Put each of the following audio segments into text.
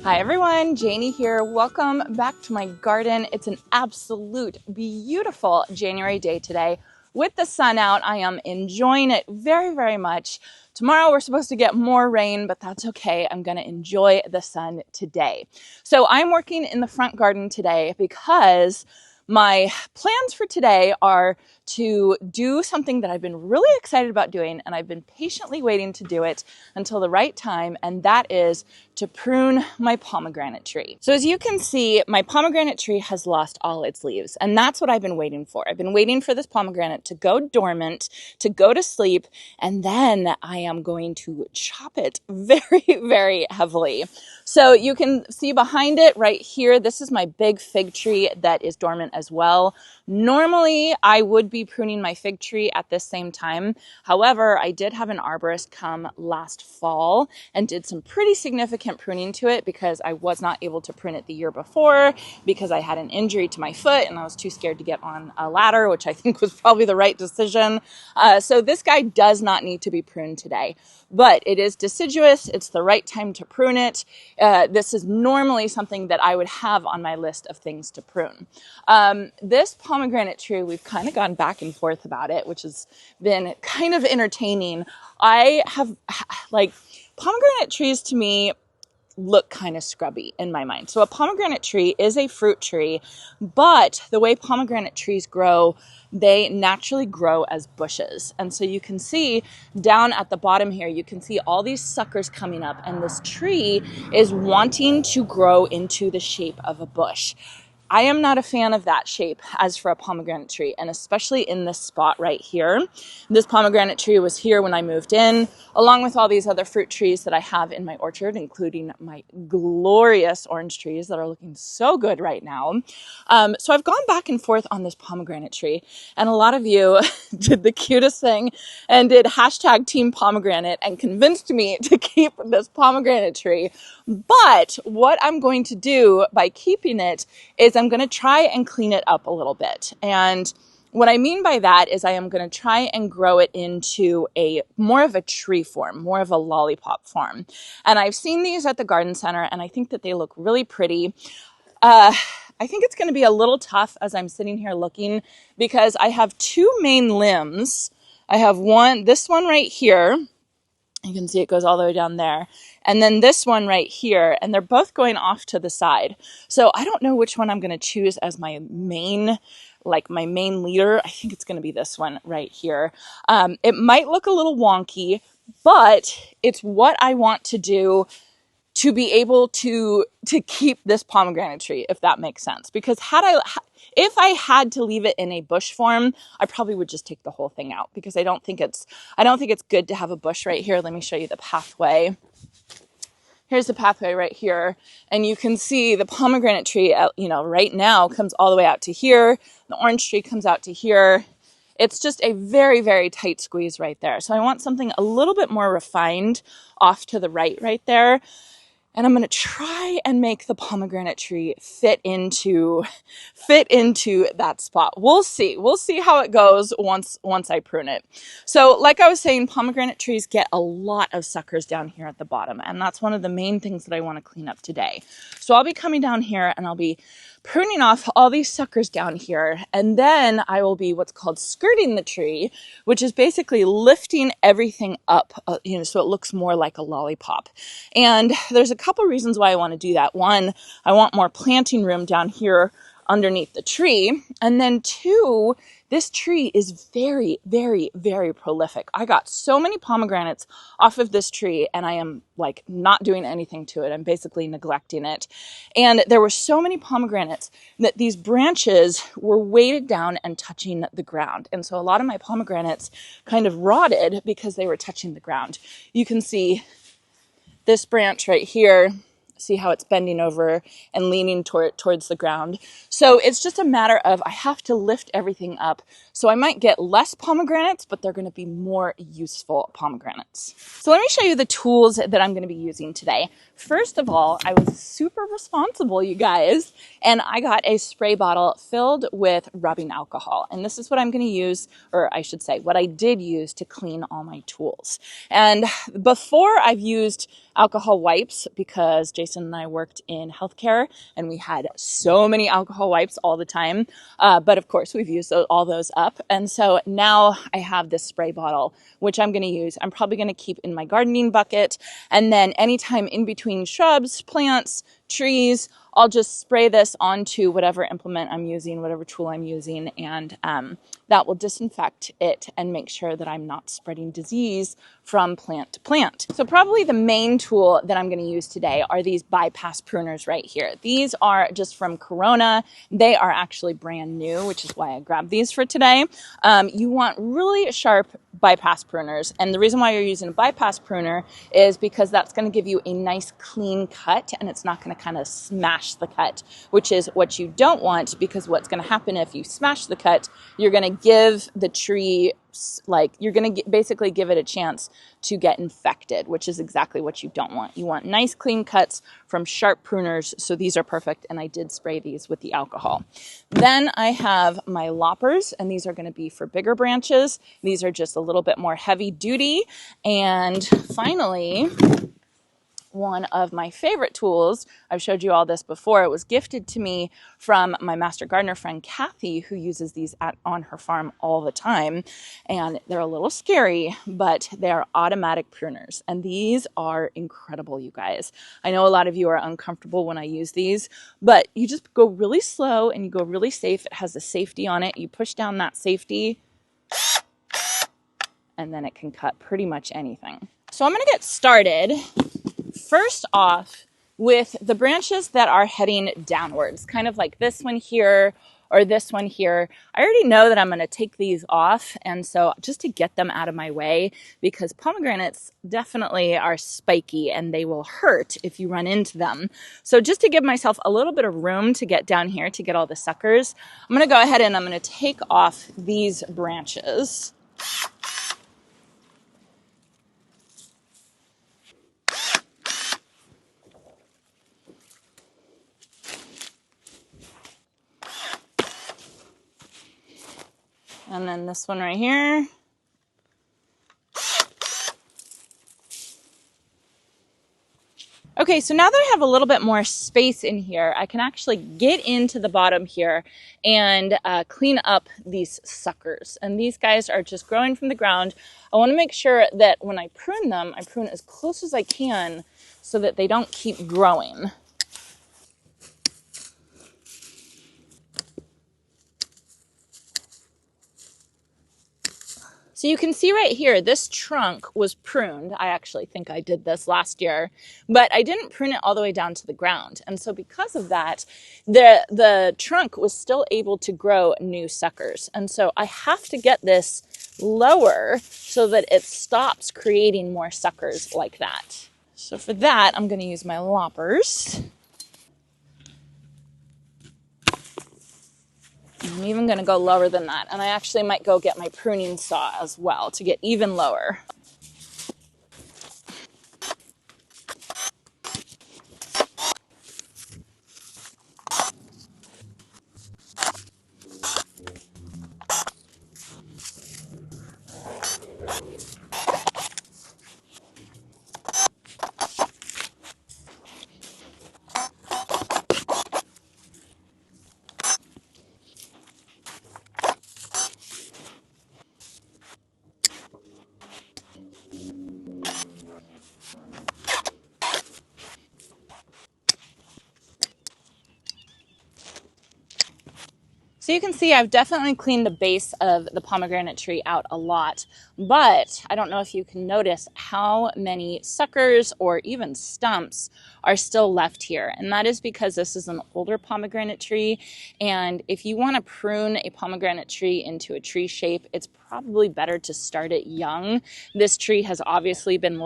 Hi everyone, Janie here. Welcome back to my garden. It's an absolute beautiful January day today. With the sun out, I am enjoying it very, very much. Tomorrow we're supposed to get more rain, but that's okay. I'm gonna enjoy the sun today. So I'm working in the front garden today because my plans for today are to do something that I've been really excited about doing, and I've been patiently waiting to do it until the right time, and that is to prune my pomegranate tree. So as you can see, my pomegranate tree has lost all its leaves, and that's what I've been waiting for. I've been waiting for this pomegranate to go dormant, to go to sleep, and then I am going to chop it very, very heavily. So you can see behind it right here, this is my big fig tree that is dormant as well. Normally, I would be pruning my fig tree at this same time. However, I did have an arborist come last fall and did some pretty significant pruning to it because I was not able to prune it the year before because I had an injury to my foot and I was too scared to get on a ladder, which I think was probably the right decision. So this guy does not need to be pruned today, but it is deciduous. It's the right time to prune it. This is normally something that I would have on my list of things to prune. This pomegranate tree, we've kind of gone back and forth about it, which has been kind of entertaining. I have, like, pomegranate trees to me look kind of scrubby in my mind. So a pomegranate tree is a fruit tree, but the way pomegranate trees grow, they naturally grow as bushes. And so you can see down at the bottom here, you can see all these suckers coming up, and this tree is wanting to grow into the shape of a bush. I am not a fan of that shape as for a pomegranate tree, and especially in this spot right here. This pomegranate tree was here when I moved in, along with all these other fruit trees that I have in my orchard, including my glorious orange trees that are looking so good right now. So I've gone back and forth on this pomegranate tree, and a lot of you did the cutest thing and did hashtag Team Pomegranate and convinced me to keep this pomegranate tree. But what I'm going to do by keeping it is I'm going to try and clean it up a little bit. And what I mean by that is I am going to try and grow it into a more of a tree form, more of a lollipop form. And I've seen these at the garden center, and I think that they look really pretty. I think it's going to be a little tough as I'm sitting here looking because I have two main limbs. I have this one right here. You can see it goes all the way down there. And then this one right here, and they're both going off to the side. So I don't know which one I'm going to choose as my main leader. I think it's going to be this one right here. It might look a little wonky, but it's what I want to do to be able to keep this pomegranate tree, if that makes sense. Because if I had to leave it in a bush form, I probably would just take the whole thing out because I don't think it's good to have a bush right here. Let me show you the pathway. Here's the pathway right here, and you can see the pomegranate tree, right now comes all the way out to here. The orange tree comes out to here. It's just a very, very tight squeeze right there. So I want something a little bit more refined off to the right there. And I'm going to try and make the pomegranate tree fit into that spot. We'll see. We'll see how it goes once I prune it. So like I was saying, pomegranate trees get a lot of suckers down here at the bottom. And that's one of the main things that I want to clean up today. So I'll be coming down here and I'll be pruning off all these suckers down here. And then I will be what's called skirting the tree, which is basically lifting everything up, so it looks more like a lollipop. And there's a couple reasons why I want to do that. One, I want more planting room down here underneath the tree. And then two, this tree is very, very, very prolific. I got so many pomegranates off of this tree and I am not doing anything to it. I'm basically neglecting it. And there were so many pomegranates that these branches were weighted down and touching the ground. And so a lot of my pomegranates kind of rotted because they were touching the ground. You can see this branch right here. See how it's bending over and leaning towards the ground. So it's just a matter of I have to lift everything up. So I might get less pomegranates, but they're going to be more useful pomegranates. So let me show you the tools that I'm going to be using today. First of all, I was super responsible, you guys, and I got a spray bottle filled with rubbing alcohol. And this is what I'm going to use, or I should say, what I did use to clean all my tools. And before I've used alcohol wipes because Jason Jason and I worked in healthcare, and we had so many alcohol wipes all the time. But of course, we've used all those up. And so now I have this spray bottle, which I'm going to use. I'm probably going to keep in my gardening bucket. And then anytime in between shrubs, plants, trees, I'll just spray this onto whatever implement I'm using, whatever tool I'm using, and that will disinfect it and make sure that I'm not spreading disease from plant to plant. So probably the main tool that I'm going to use today are these bypass pruners right here. These are just from Corona. They are actually brand new, which is why I grabbed these for today. You want really sharp bypass pruners, and the reason why you're using a bypass pruner is because that's going to give you a nice clean cut, and it's not going to kind of smash the cut, which is what you don't want, because what's going to happen if you smash the cut, you're going to give the tree, like, you're going to basically give it a chance to get infected, which is exactly what you don't want. You want nice clean cuts from sharp pruners, so these are perfect, and I did spray these with the alcohol. Then I have my loppers, and these are going to be for bigger branches. These are just a little bit more heavy duty. And finally, one of my favorite tools, I've showed you all this before, it was gifted to me from my master gardener friend Kathy, who uses these on her farm all the time, and they're a little scary, but they're automatic pruners, and these are incredible, you guys. I know a lot of you are uncomfortable when I use these, but you just go really slow and you go really safe. It has a safety on it. You push down that safety, and then it can cut pretty much anything. So I'm going to get started first off with the branches that are heading downwards, kind of like this one here or this one here. I already know that I'm going to take these off, and so just to get them out of my way, because pomegranates definitely are spiky and they will hurt if you run into them. So just to give myself a little bit of room to get down here to get all the suckers, I'm going to go ahead and I'm going to take off these branches. And then this one right here. Okay, so now that I have a little bit more space in here, I can actually get into the bottom here and clean up these suckers. And these guys are just growing from the ground. I want to make sure that when I prune them, I prune as close as I can so that they don't keep growing. So you can see right here, this trunk was pruned. I actually think I did this last year, but I didn't prune it all the way down to the ground. And so because of that, the trunk was still able to grow new suckers. And so I have to get this lower so that it stops creating more suckers like that. So for that, I'm going to use my loppers. I'm even going to go lower than that, and I actually might go get my pruning saw as well to get even lower. So you can see I've definitely cleaned the base of the pomegranate tree out a lot, but I don't know if you can notice how many suckers or even stumps are still left here. And that is because this is an older pomegranate tree. And if you want to prune a pomegranate tree into a tree shape, it's probably better to start it young. This tree has obviously been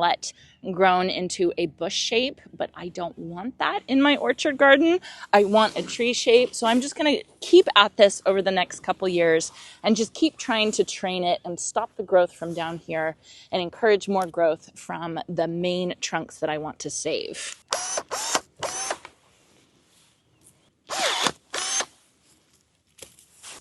grown into a bush shape, but I don't want that in my orchard garden. I want a tree shape. So I'm just going to keep at this over the next couple years and just keep trying to train it and stop the growth from down here and encourage more growth from the main trunks that I want to save.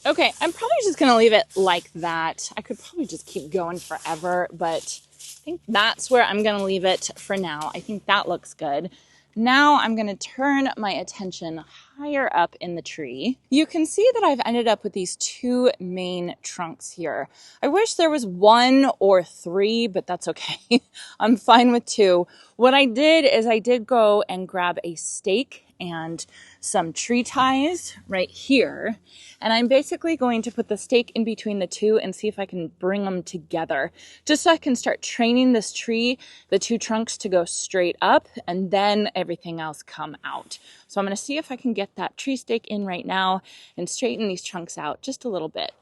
Okay, I'm probably just going to leave it like that. I could probably just keep going forever, but I think that's where I'm going to leave it for now. I think that looks good. Now I'm going to turn my attention higher up in the tree. You can see that I've ended up with these two main trunks here. I wish there was one or three, but that's okay. I'm fine with two. What I did is I did go and grab a stake and some tree ties right here. And I'm basically going to put the stake in between the two and see if I can bring them together, just so I can start training this tree, the two trunks to go straight up, and then everything else come out. So I'm going to see if I can get that tree stake in right now and straighten these trunks out just a little bit.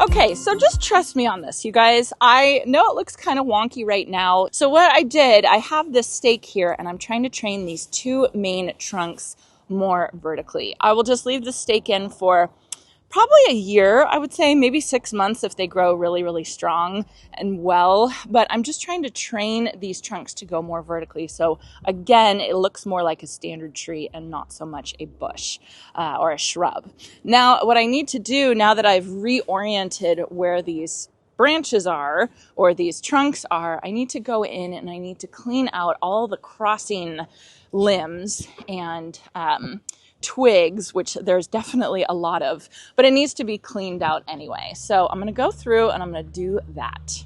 Okay, so just trust me on this, you guys. I know it looks kind of wonky right now. So what I did, I have this stake here and I'm trying to train these two main trunks more vertically. I will just leave the stake in for probably a year, I would say, maybe 6 months if they grow really, really strong and well. But I'm just trying to train these trunks to go more vertically. So again, it looks more like a standard tree and not so much a bush or a shrub. Now, what I need to do now that I've reoriented where these branches are or these trunks are, I need to go in and I need to clean out all the crossing limbs and twigs, which there's definitely a lot of, but it needs to be cleaned out anyway. So I'm going to go through and I'm going to do that.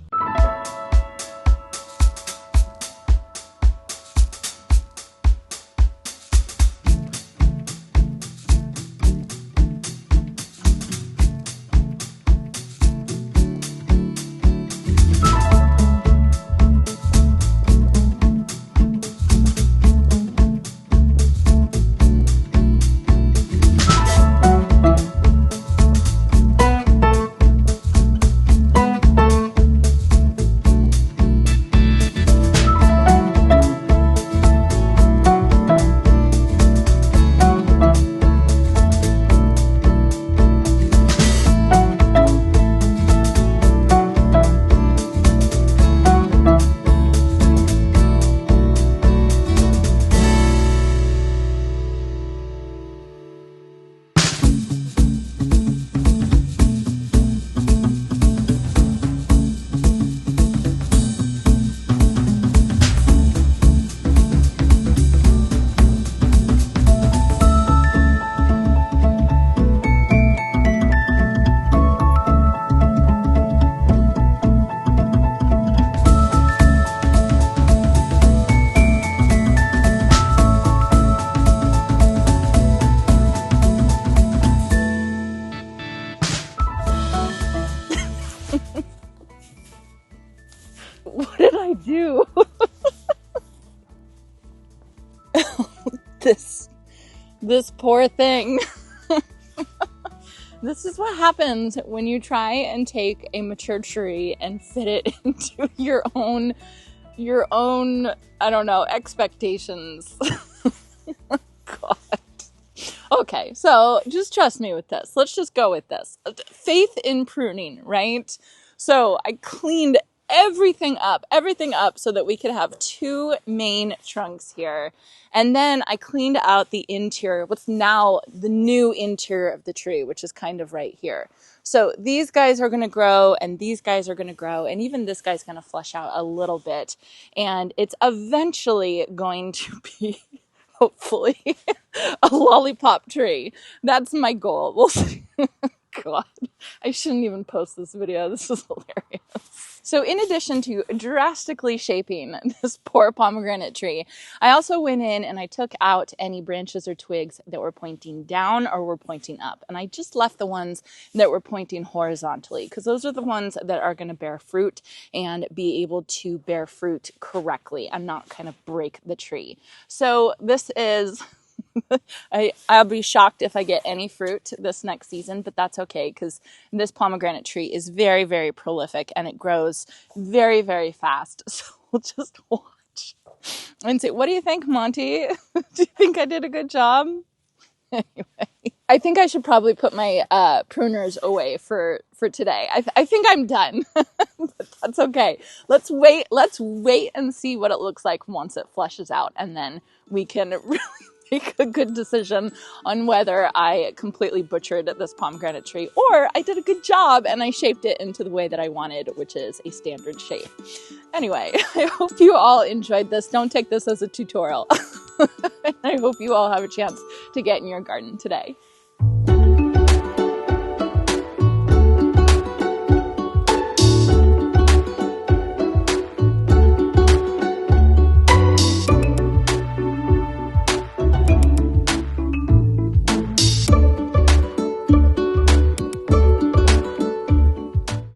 What did I do? This poor thing. This is what happens when you try and take a mature tree and fit it into your own, I don't know, expectations. God. Okay, so just trust me with this. Let's just go with this. Faith in pruning, right? So I cleaned everything up so that we could have two main trunks here. And then I cleaned out the interior, what's now the new interior of the tree, which is kind of right here. So these guys are going to grow and these guys are going to grow and even this guy's going to flush out a little bit. And it's eventually going to be, hopefully, a lollipop tree. That's my goal. We'll see. God. I shouldn't even post this video. This is hilarious. So in addition to drastically shaping this poor pomegranate tree, I also went in and I took out any branches or twigs that were pointing down or were pointing up. And I just left the ones that were pointing horizontally, because those are the ones that are going to bear fruit and be able to bear fruit correctly and not kind of break the tree. So this is... I'll be shocked if I get any fruit this next season, but that's okay, because this pomegranate tree is very, very prolific and it grows very, very fast. So we'll just watch and see. What do you think, Monty? Do you think I did a good job? Anyway, I think I should probably put my pruners away for today. I think I'm done, but that's okay. Let's wait and see what it looks like once it fleshes out, and then we can really make a good decision on whether I completely butchered this pomegranate tree or I did a good job and I shaped it into the way that I wanted, which is a standard shape. Anyway, I hope you all enjoyed this. Don't take this as a tutorial. I hope you all have a chance to get in your garden today.